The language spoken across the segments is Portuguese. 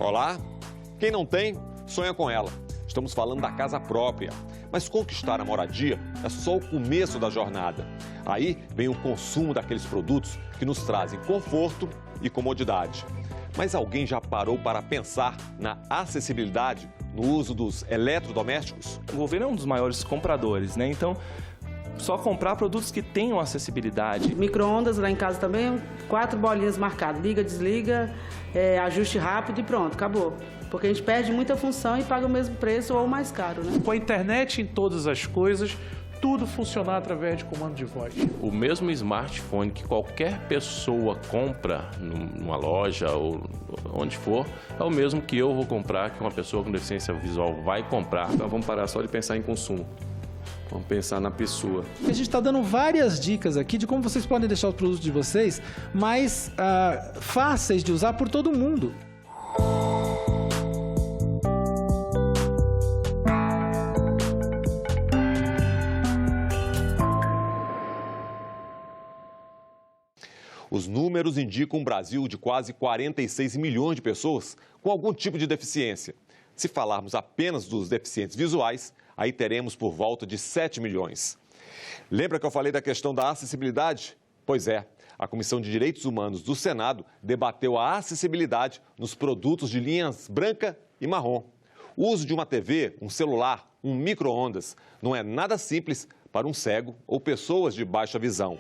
Olá! Quem não tem, sonha com ela. Estamos falando da casa própria. Mas conquistar a moradia é só o começo da jornada. Aí vem o consumo daqueles produtos que nos trazem conforto e comodidade. Mas alguém já parou para pensar na acessibilidade no uso dos eletrodomésticos? O governo é um dos maiores compradores, né? Então, só comprar produtos que tenham acessibilidade. Micro-ondas lá em casa também, 4 bolinhas marcadas. Liga, desliga, ajuste rápido e pronto, acabou. Porque a gente perde muita função e paga o mesmo preço ou mais caro, né? Com a internet em todas as coisas, tudo funcionar através de comando de voz. O mesmo smartphone que qualquer pessoa compra numa loja ou onde for, é o mesmo que eu vou comprar, que uma pessoa com deficiência visual vai comprar. Então vamos parar só de pensar em consumo. Vamos pensar na pessoa. A gente está dando várias dicas aqui de como vocês podem deixar os produtos de vocês mais fáceis de usar por todo mundo. Os números indicam um Brasil de quase 46 milhões de pessoas com algum tipo de deficiência. Se falarmos apenas dos deficientes visuais, aí teremos por volta de 7 milhões. Lembra que eu falei da questão da acessibilidade? Pois é, a Comissão de Direitos Humanos do Senado debateu a acessibilidade nos produtos de linhas branca e marrom. O uso de uma TV, um celular, um micro-ondas não é nada simples para um cego ou pessoas de baixa visão.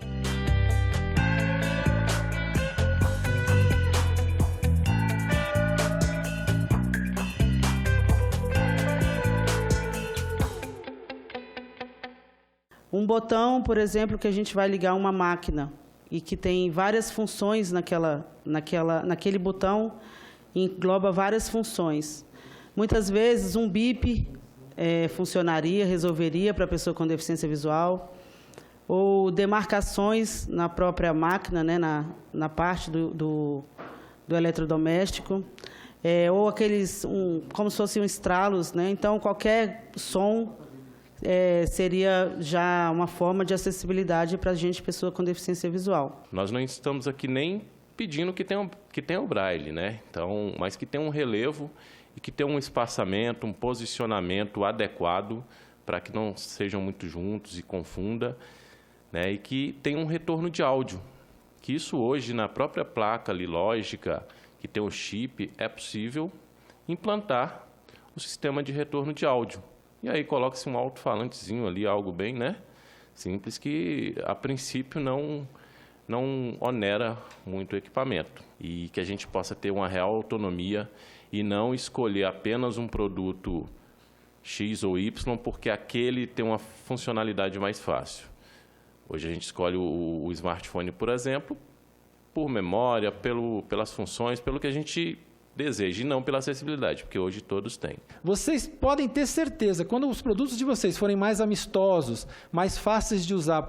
Um botão, por exemplo, que a gente vai ligar uma máquina e que tem várias funções naquele botão, engloba várias funções. Muitas vezes um bip funcionaria, resolveria para a pessoa com deficiência visual, ou demarcações na própria máquina, né, na parte do eletrodoméstico, ou aqueles, como se fossem estralos, né? Então, qualquer som seria já uma forma de acessibilidade para a gente, pessoa com deficiência visual. Nós não estamos aqui nem pedindo que tenha o braille, né? Então, mas que tenha um relevo e que tenha um espaçamento, um posicionamento adequado para que não sejam muito juntos e confunda, né? E que tenha um retorno de áudio. Que isso hoje, na própria placa ali, lógica, que tem o chip, é possível implantar o sistema de retorno de áudio. E aí coloca-se um alto-falantezinho ali, algo bem, né, simples, que a princípio não onera muito o equipamento. E que a gente possa ter uma real autonomia e não escolher apenas um produto X ou Y, porque aquele tem uma funcionalidade mais fácil. Hoje a gente escolhe o smartphone, por exemplo, por memória, pelas funções, pelo que a gente deseja, e não pela acessibilidade, porque hoje todos têm. Vocês podem ter certeza, quando os produtos de vocês forem mais amistosos, mais fáceis de usar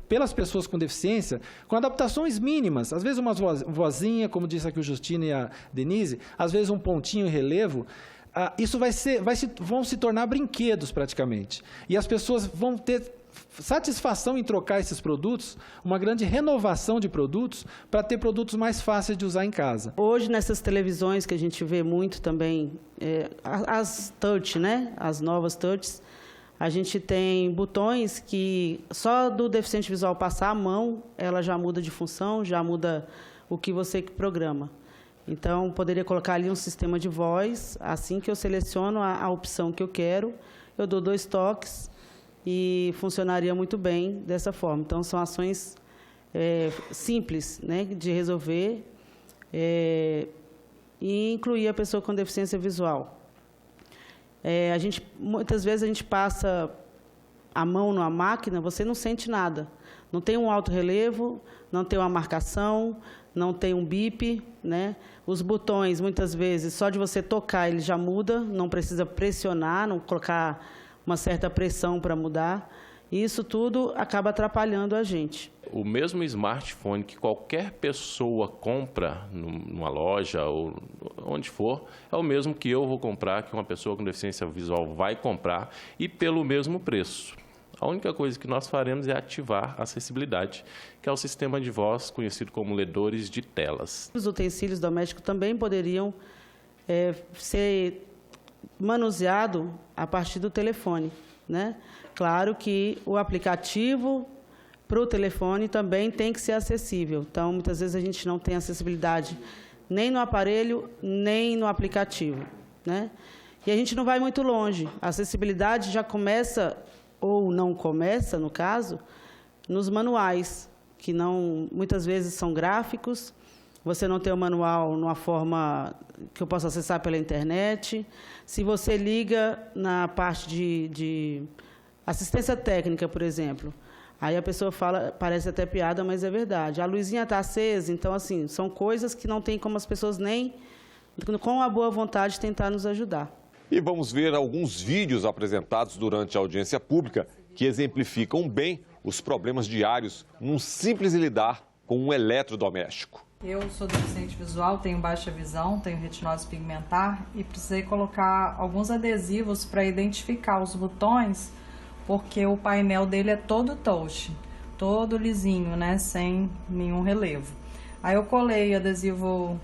pelas pessoas com deficiência, com adaptações mínimas, às vezes uma vozinha, como disse aqui o Justino e a Denise, às vezes um pontinho em relevo, isso vão se tornar brinquedos praticamente. E as pessoas vão ter satisfação em trocar esses produtos, uma grande renovação de produtos, para ter produtos mais fáceis de usar em casa. Hoje, nessas televisões que a gente vê muito também, as touch, né? As novas touches, a gente tem botões que só do deficiente visual passar a mão, ela já muda de função, já muda o que você programa. Então, poderia colocar ali um sistema de voz, assim que eu seleciono a opção que eu quero, eu dou 2 toques, e funcionaria muito bem dessa forma. Então, são ações simples, né, de resolver e incluir a pessoa com deficiência visual. Muitas vezes a gente passa a mão numa máquina, você não sente nada. Não tem um alto relevo, não tem uma marcação, não tem um bip, né? Os botões, muitas vezes, só de você tocar, ele já muda, não precisa pressionar, não colocar uma certa pressão para mudar, e isso tudo acaba atrapalhando a gente. O mesmo smartphone que qualquer pessoa compra numa loja ou onde for, é o mesmo que eu vou comprar, que uma pessoa com deficiência visual vai comprar, e pelo mesmo preço. A única coisa que nós faremos é ativar a acessibilidade, que é o sistema de voz conhecido como ledores de telas. Os utensílios domésticos também poderiam ser manuseado a partir do telefone, né? Claro que o aplicativo para o telefone também tem que ser acessível. Então, muitas vezes a gente não tem acessibilidade nem no aparelho, nem no aplicativo, né? E a gente não vai muito longe. A acessibilidade já começa, ou não começa, no caso, nos manuais, que não, muitas vezes são gráficos. Você não tem o manual numa forma que eu possa acessar pela internet. Se você liga na parte de assistência técnica, por exemplo, aí a pessoa fala, parece até piada, mas é verdade. A luzinha está acesa, então, assim, são coisas que não tem como as pessoas nem, com a boa vontade, tentar nos ajudar. E vamos ver alguns vídeos apresentados durante a audiência pública que exemplificam bem os problemas diários num simples lidar com um eletrodoméstico. Eu sou deficiente visual, tenho baixa visão, tenho retinose pigmentar e precisei colocar alguns adesivos para identificar os botões, porque o painel dele é todo touch, todo lisinho, né, sem nenhum relevo. Aí eu colei adesivo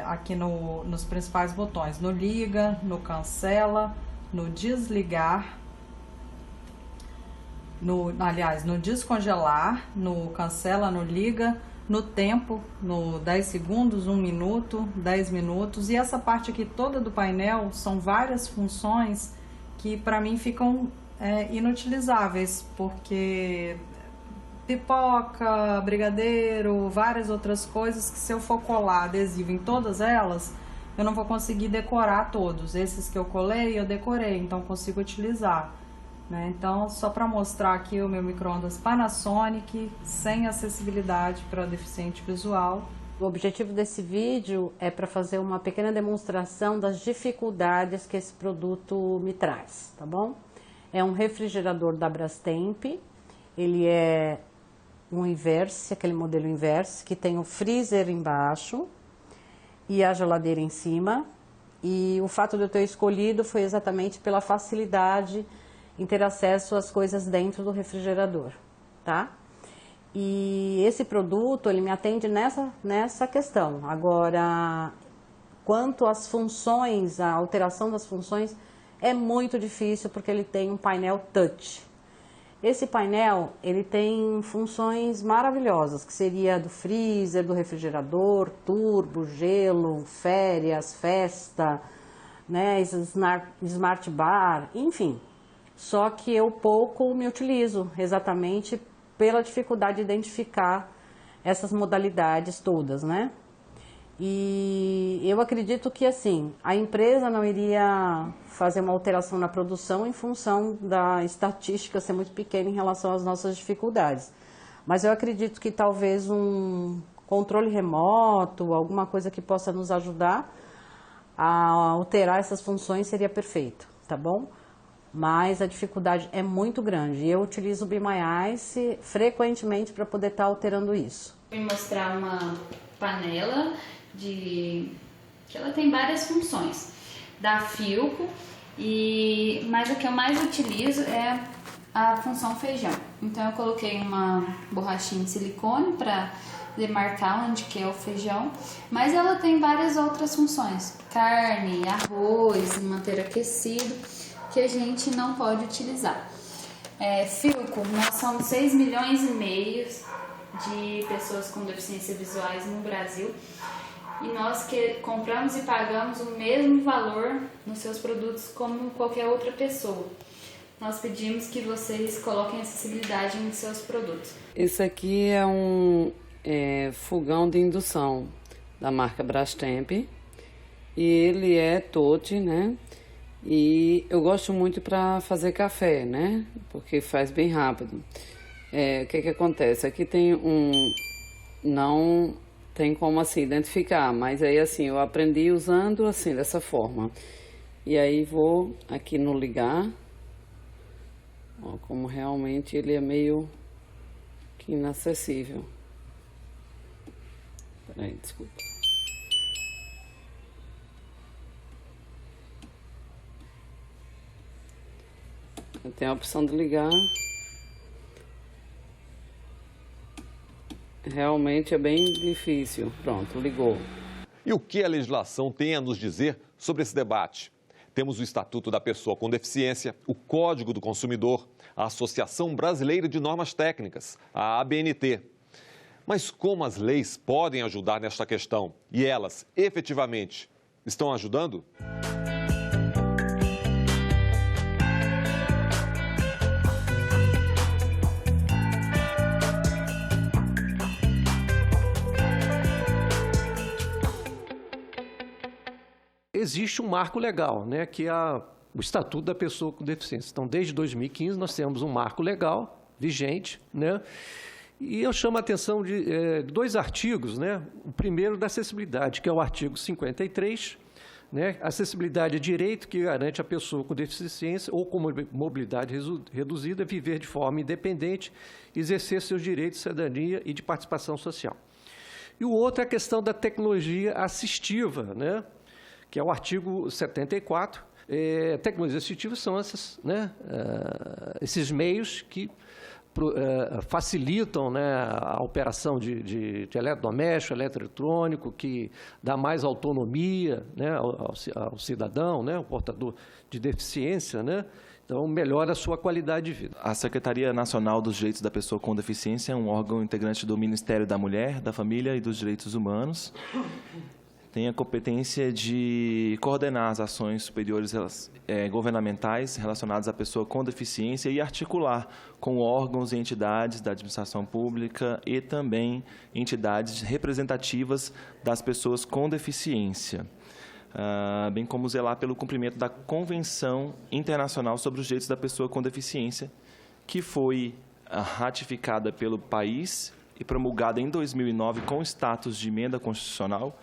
aqui nos principais botões, no liga, no cancela, no desligar, no descongelar, no cancela, no liga, no tempo, no 10 segundos, 1 minuto, 10 minutos. E essa parte aqui toda do painel são várias funções que para mim ficam inutilizáveis, porque pipoca, brigadeiro, várias outras coisas que se eu for colar adesivo em todas elas, eu não vou conseguir decorar todos. Esses que eu colei, eu decorei, então consigo utilizar. Então, só para mostrar aqui o meu micro-ondas Panasonic, sem acessibilidade para deficiente visual. O objetivo desse vídeo é para fazer uma pequena demonstração das dificuldades que esse produto me traz, tá bom? É um refrigerador da Brastemp, ele é um Inverse, aquele modelo Inverse, que tem o freezer embaixo e a geladeira em cima. E o fato de eu ter escolhido foi exatamente pela facilidade em ter acesso às coisas dentro do refrigerador, tá? E esse produto, ele me atende nessa questão. Agora, quanto às funções, a alteração das funções, é muito difícil porque ele tem um painel touch. Esse painel, ele tem funções maravilhosas, que seria do freezer, do refrigerador, turbo, gelo, férias, festa, né, smart bar, enfim. Só que eu pouco me utilizo, exatamente pela dificuldade de identificar essas modalidades todas, né? E eu acredito que, assim, a empresa não iria fazer uma alteração na produção em função da estatística ser muito pequena em relação às nossas dificuldades. Mas eu acredito que talvez um controle remoto, alguma coisa que possa nos ajudar a alterar essas funções seria perfeito, tá bom? Mas a dificuldade é muito grande e eu utilizo o Be My Ice frequentemente para poder estar alterando isso. Vou mostrar uma panela que ela tem várias funções da Philco, mas a que eu mais utilizo é a função feijão. Então eu coloquei uma borrachinha de silicone para demarcar onde que é o feijão, mas ela tem várias outras funções, carne, arroz, manter aquecido, que a gente não pode utilizar. Philco, nós somos 6,5 milhões de pessoas com deficiência visuais no Brasil e nós que compramos e pagamos o mesmo valor nos seus produtos como qualquer outra pessoa. Nós pedimos que vocês coloquem acessibilidade nos seus produtos. Esse aqui é um fogão de indução da marca Brastemp e ele é touch, né? E eu gosto muito para fazer café, né? Porque faz bem rápido. O que acontece? Aqui tem não tem como assim identificar, mas aí assim eu aprendi usando assim dessa forma. E aí vou aqui no ligar. Ó, como realmente ele é meio que inacessível. Peraí, desculpa. Tem a opção de ligar. Realmente é bem difícil. Pronto, ligou. E o que a legislação tem a nos dizer sobre esse debate? Temos o Estatuto da Pessoa com Deficiência, o Código do Consumidor, a Associação Brasileira de Normas Técnicas, a ABNT. Mas como as leis podem ajudar nesta questão? E elas, efetivamente, estão ajudando? Existe um marco legal, né, que é o Estatuto da Pessoa com Deficiência. Então, desde 2015, nós temos um marco legal vigente, né, e eu chamo a atenção de dois artigos, né, o primeiro da acessibilidade, que é o artigo 53, né, acessibilidade é direito que garante à pessoa com deficiência ou com mobilidade reduzida viver de forma independente, exercer seus direitos de cidadania e de participação social. E o outro é a questão da tecnologia assistiva, né, que é o artigo 74. Tecnologias assistivas são essas, né, esses meios que facilitam, né, a operação de eletrodoméstico, eletroeletrônico, que dá mais autonomia, né, ao cidadão, né, o portador de deficiência, né, então melhora a sua qualidade de vida. A Secretaria Nacional dos Direitos da Pessoa com Deficiência é um órgão integrante do Ministério da Mulher, da Família e dos Direitos Humanos. Tem a competência de coordenar as ações superiores governamentais relacionadas à pessoa com deficiência e articular com órgãos e entidades da administração pública e também entidades representativas das pessoas com deficiência, bem como zelar pelo cumprimento da Convenção Internacional sobre os Direitos da Pessoa com Deficiência, que foi ratificada pelo país e promulgada em 2009 com status de emenda constitucional.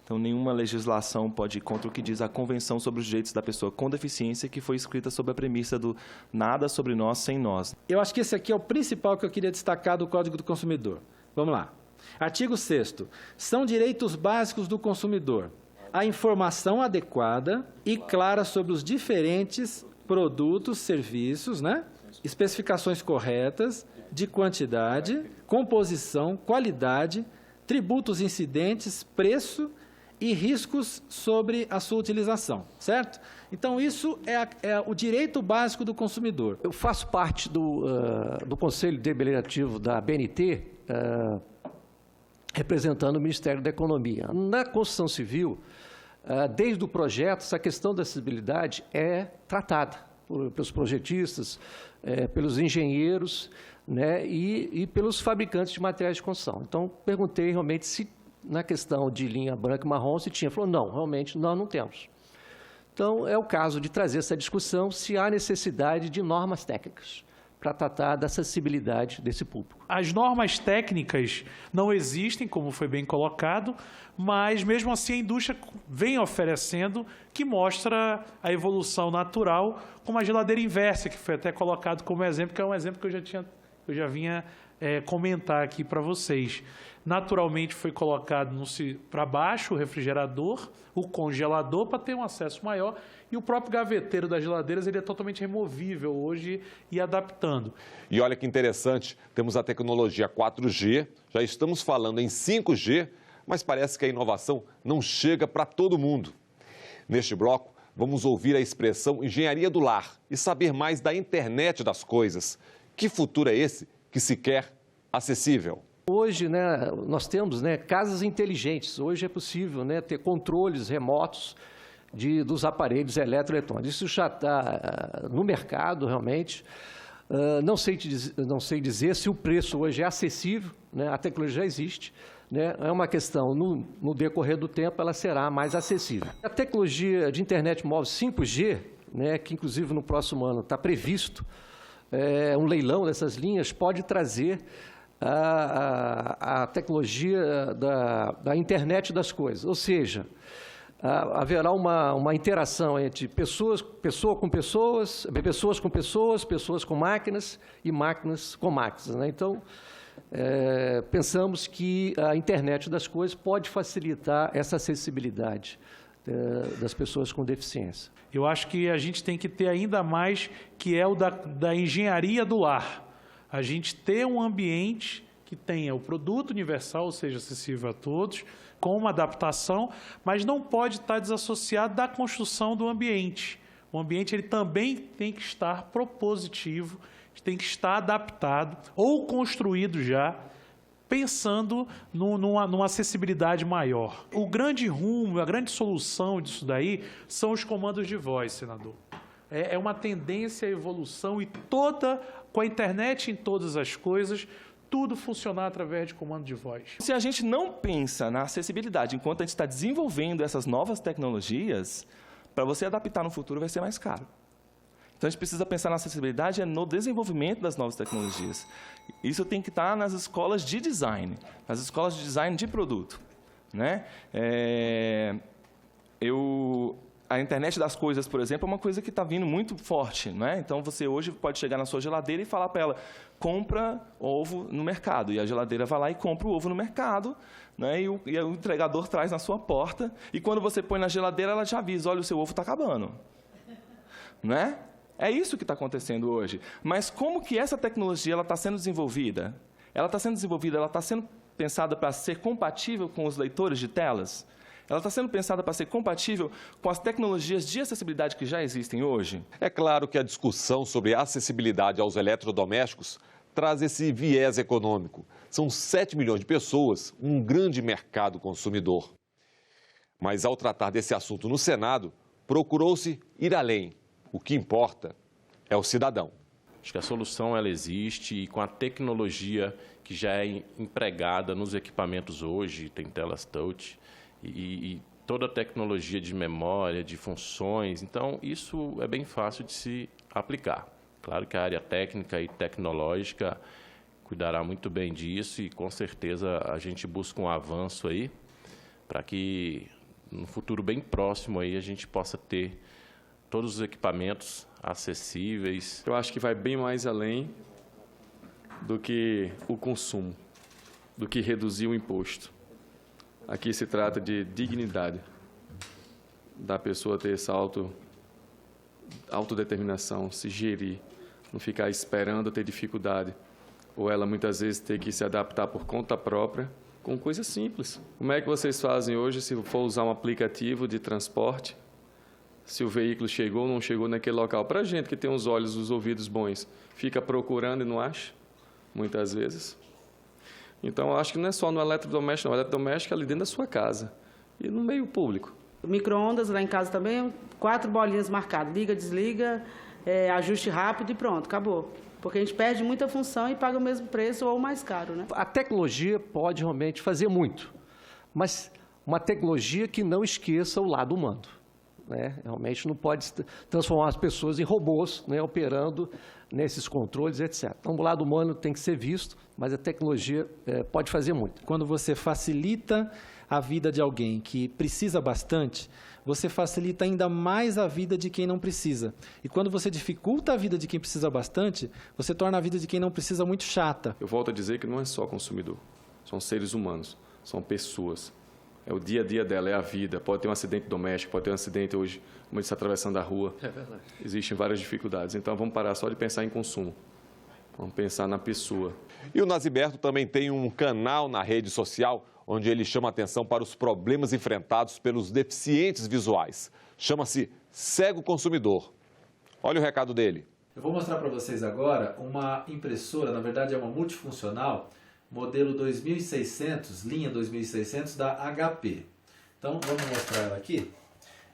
Então, nenhuma legislação pode ir contra o que diz a Convenção sobre os Direitos da Pessoa com Deficiência, que foi escrita sob a premissa do nada sobre nós sem nós. Eu acho que esse aqui é o principal que eu queria destacar do Código do Consumidor. Vamos lá. Artigo 6º. São direitos básicos do consumidor a informação adequada e clara sobre os diferentes produtos, serviços, né? Especificações corretas de quantidade, composição, qualidade, tributos incidentes, preço e riscos sobre a sua utilização, certo? Então, isso é o direito básico do consumidor. Eu faço parte do Conselho Deliberativo da ABNT, representando o Ministério da Economia. Na construção civil, desde o projeto, essa questão da acessibilidade é tratada pelos projetistas, pelos engenheiros, né, e pelos fabricantes de materiais de construção. Então, perguntei realmente se, na questão de linha branca e marrom, se tinha. Falou, não, realmente nós não temos. Então, é o caso de trazer essa discussão se há necessidade de normas técnicas para tratar da acessibilidade desse público. As normas técnicas não existem, como foi bem colocado, mas mesmo assim a indústria vem oferecendo, que mostra a evolução natural, como a geladeira inversa, que foi até colocado como exemplo, que é um exemplo que eu já vinha comentar aqui para vocês. Naturalmente foi colocado para baixo o refrigerador, o congelador para ter um acesso maior, e o próprio gaveteiro das geladeiras ele é totalmente removível hoje e adaptando. E olha que interessante, temos a tecnologia 4G, já estamos falando em 5G, mas parece que a inovação não chega para todo mundo. Neste bloco, vamos ouvir a expressão engenharia do lar e saber mais da internet das coisas. Que futuro é esse que se quer acessível? Hoje, né, nós temos, né, casas inteligentes. Hoje é possível, né, ter controles remotos dos aparelhos eletroeletrônicos. Isso já está no mercado, realmente. Não sei dizer se o preço hoje é acessível, né, a tecnologia já existe. Né, é uma questão, no decorrer do tempo, ela será mais acessível. A tecnologia de internet móvel 5G, né, que inclusive no próximo ano está previsto, um leilão dessas linhas, pode trazer a tecnologia da internet das coisas. Ou seja, haverá uma interação entre pessoas com pessoas, pessoas com máquinas e máquinas com máquinas. Né? Então, pensamos que a internet das coisas pode facilitar essa acessibilidade das pessoas com deficiência. Eu acho que a gente tem que ter ainda mais, que é o da engenharia do lar. A gente ter um ambiente que tenha o produto universal, ou seja, acessível a todos, com uma adaptação, mas não pode estar desassociado da construção do ambiente. O ambiente ele também tem que estar propositivo, tem que estar adaptado ou construído já, pensando numa acessibilidade maior. O grande rumo, a grande solução disso daí são os comandos de voz, senador. É uma tendência à evolução e com a internet em todas as coisas, tudo funcionar através de comando de voz. Se a gente não pensa na acessibilidade enquanto a gente está desenvolvendo essas novas tecnologias, para você adaptar no futuro vai ser mais caro. Então, a gente precisa pensar na acessibilidade no desenvolvimento das novas tecnologias. Isso tem que estar nas escolas de design, nas escolas de design de produto, né? A internet das coisas, por exemplo, é uma coisa que está vindo muito forte, né? Então, você hoje pode chegar na sua geladeira e falar para ela, compra ovo no mercado. E a geladeira vai lá e compra o ovo no mercado, né? E o entregador traz na sua porta. E quando você põe na geladeira, ela já avisa, olha, o seu ovo está acabando. Né? É isso que está acontecendo hoje. Mas como que essa tecnologia está sendo desenvolvida? Ela está sendo desenvolvida, ela está sendo pensada para ser compatível com os leitores de telas? Ela está sendo pensada para ser compatível com as tecnologias de acessibilidade que já existem hoje? É claro que a discussão sobre acessibilidade aos eletrodomésticos traz esse viés econômico. São 7 milhões de pessoas, um grande mercado consumidor. Mas ao tratar desse assunto no Senado, procurou-se ir além. O que importa é o cidadão. Acho que a solução ela existe e com a tecnologia que já é empregada nos equipamentos hoje, tem telas touch, e toda a tecnologia de memória, de funções, então isso é bem fácil de se aplicar. Claro que a área técnica e tecnológica cuidará muito bem disso e com certeza a gente busca um avanço aí para que no futuro bem próximo aí a gente possa ter todos os equipamentos acessíveis. Eu acho que vai bem mais além do que o consumo, do que reduzir o imposto. Aqui se trata de dignidade, da pessoa ter essa autodeterminação, se gerir, não ficar esperando ter dificuldade, ou ela muitas vezes ter que se adaptar por conta própria com coisas simples. Como é que vocês fazem hoje se for usar um aplicativo de transporte? Se o veículo chegou ou não chegou naquele local. Para a gente que tem os olhos e os ouvidos bons, fica procurando e não acha, muitas vezes. Então, eu acho que não é só no eletrodoméstico, não. O eletrodoméstico é ali dentro da sua casa e no meio público. Micro-ondas lá em casa também, 4 bolinhas marcadas. Liga, desliga, ajuste rápido e pronto, acabou. Porque a gente perde muita função e paga o mesmo preço ou mais caro, né? A tecnologia pode realmente fazer muito, mas uma tecnologia que não esqueça o lado humano. Né? Realmente não pode transformar as pessoas em robôs, né, operando nesses controles, etc. Então, o lado humano tem que ser visto, mas a tecnologia pode fazer muito. Quando você facilita a vida de alguém que precisa bastante, você facilita ainda mais a vida de quem não precisa. E quando você dificulta a vida de quem precisa bastante, você torna a vida de quem não precisa muito chata. Eu volto a dizer que não é só consumidor, são seres humanos, são pessoas. É o dia a dia dela, é a vida. Pode ter um acidente doméstico, pode ter um acidente hoje, como eu disse, atravessando a rua. É verdade. Existem várias dificuldades. Então, vamos parar só de pensar em consumo. Vamos pensar na pessoa. E o Naziberto também tem um canal na rede social onde ele chama atenção para os problemas enfrentados pelos deficientes visuais. Chama-se Cego Consumidor. Olha o recado dele. Eu vou mostrar para vocês agora uma impressora, na verdade é uma multifuncional, modelo 2600, linha 2600 da HP. Então, vamos mostrar ela aqui.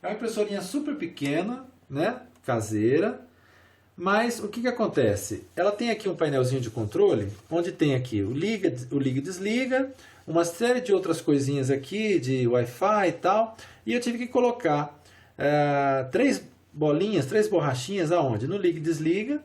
É uma impressorinha super pequena, né? Caseira. Mas o que acontece? Ela tem aqui um painelzinho de controle, onde tem aqui o liga e desliga, uma série de outras coisinhas aqui, de Wi-Fi e tal. E eu tive que colocar 3 bolinhas, 3 borrachinhas aonde? No liga e desliga,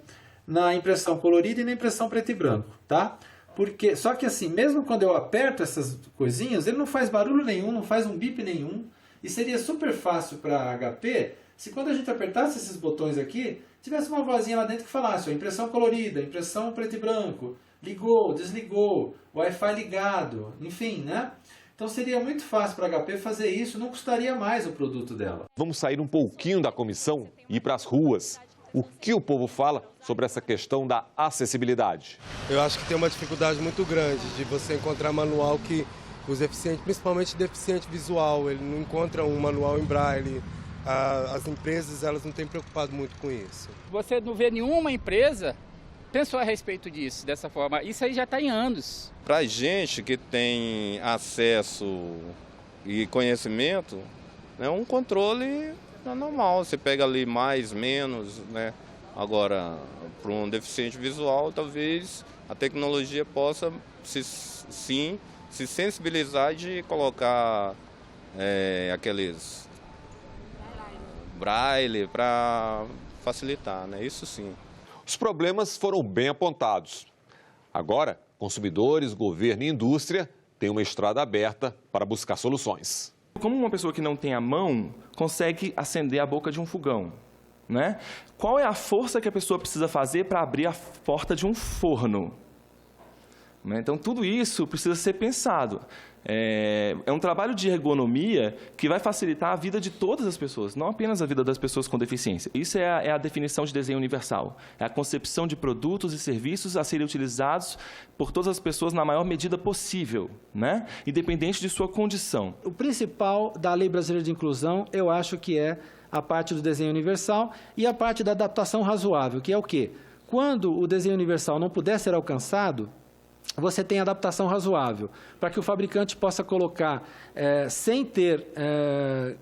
na impressão colorida e na impressão preto e branco, tá? Porque, só que assim, mesmo quando eu aperto essas coisinhas, ele não faz barulho nenhum, não faz um bip nenhum. E seria super fácil para HP se quando a gente apertasse esses botões aqui, tivesse uma vozinha lá dentro que falasse, ó, impressão colorida, impressão preto e branco, ligou, desligou, Wi-Fi ligado, enfim, né? Então seria muito fácil para a HP fazer isso, não custaria mais o produto dela. Vamos sair um pouquinho da comissão e ir para as ruas. O que o povo fala sobre essa questão da acessibilidade? Eu acho que tem uma dificuldade muito grande de você encontrar manual que os deficientes, principalmente deficiente visual, ele não encontra um manual em braille. As empresas elas não têm preocupado muito com isso. Você não vê nenhuma empresa pensou a respeito disso, dessa forma. Isso aí já está em anos. Para a gente que tem acesso e conhecimento, né, um controle é normal. Você pega ali mais, menos, né? Agora, para um deficiente visual, talvez a tecnologia possa se sensibilizar de colocar aqueles braille para facilitar, né? Isso sim. Os problemas foram bem apontados. Agora, consumidores, governo e indústria têm uma estrada aberta para buscar soluções. Como uma pessoa que não tem a mão consegue acender a boca de um fogão, né? Qual é a força que a pessoa precisa fazer para abrir a porta de um forno? Então, tudo isso precisa ser pensado. É um trabalho de ergonomia que vai facilitar a vida de todas as pessoas, não apenas a vida das pessoas com deficiência. Isso é a definição de desenho universal. É a concepção de produtos e serviços a serem utilizados por todas as pessoas na maior medida possível, né? Independente de sua condição. O principal da Lei Brasileira de Inclusão, eu acho que é a parte do desenho universal e a parte da adaptação razoável, que é o quê? Quando o desenho universal não puder ser alcançado, você tem adaptação razoável, para que o fabricante possa colocar, sem ter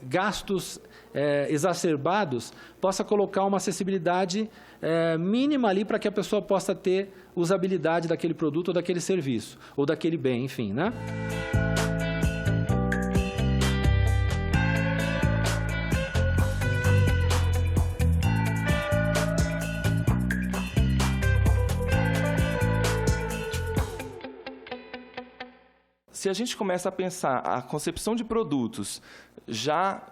gastos exacerbados, possa colocar uma acessibilidade mínima ali para que a pessoa possa ter usabilidade daquele produto ou daquele serviço, ou daquele bem, enfim, né? Se a gente começa a pensar a concepção de produtos já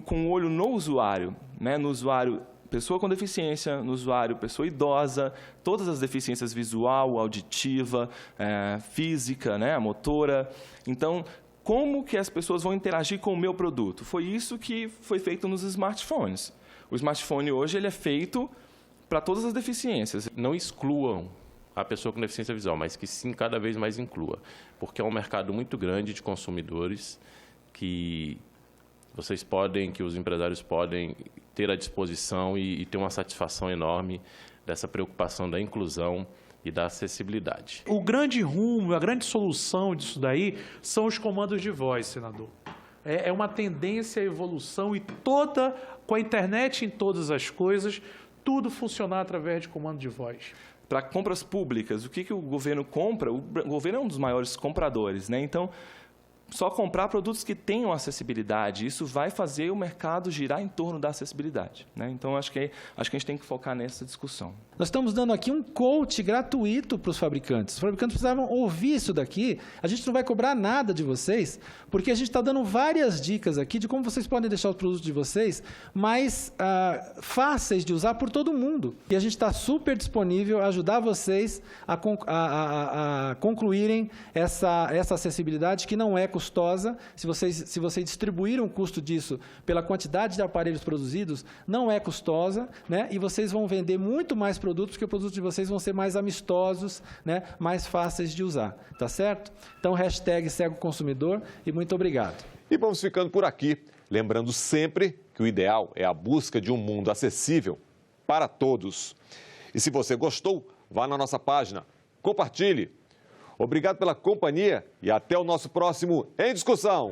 com o olho no usuário, né? No usuário pessoa com deficiência, no usuário pessoa idosa, todas as deficiências visual, auditiva, física, né? Motora. Então, como que as pessoas vão interagir com o meu produto? Foi isso que foi feito nos smartphones. O smartphone hoje ele é feito para todas as deficiências. Não excluam a pessoa com deficiência visual, mas que sim, cada vez mais inclua. Porque é um mercado muito grande de consumidores que os empresários podem ter à disposição e ter uma satisfação enorme dessa preocupação da inclusão e da acessibilidade. O grande rumo, a grande solução disso daí são os comandos de voz, senador. É uma tendência à evolução e com a internet em todas as coisas, tudo funcionar através de comando de voz. Para compras públicas, o que o governo compra? O governo é um dos maiores compradores, né? Então, só comprar produtos que tenham acessibilidade, isso vai fazer o mercado girar em torno da acessibilidade, né? Então, acho que a gente tem que focar nessa discussão. Nós estamos dando aqui um coach gratuito para os fabricantes. Os fabricantes precisavam ouvir isso daqui. A gente não vai cobrar nada de vocês, porque a gente está dando várias dicas aqui de como vocês podem deixar os produtos de vocês mais fáceis de usar por todo mundo. E a gente está super disponível a ajudar vocês a concluírem essa acessibilidade que não é custosa. Se vocês distribuírem o custo disso pela quantidade de aparelhos produzidos, não é custosa, né? E vocês vão vender muito mais produtos, porque os produtos de vocês vão ser mais amistosos, né? Mais fáceis de usar, tá certo? Então, #CegoConsumidor e muito obrigado. E vamos ficando por aqui, lembrando sempre que o ideal é a busca de um mundo acessível para todos. E se você gostou, vá na nossa página, compartilhe. Obrigado pela companhia e até o nosso próximo Em Discussão.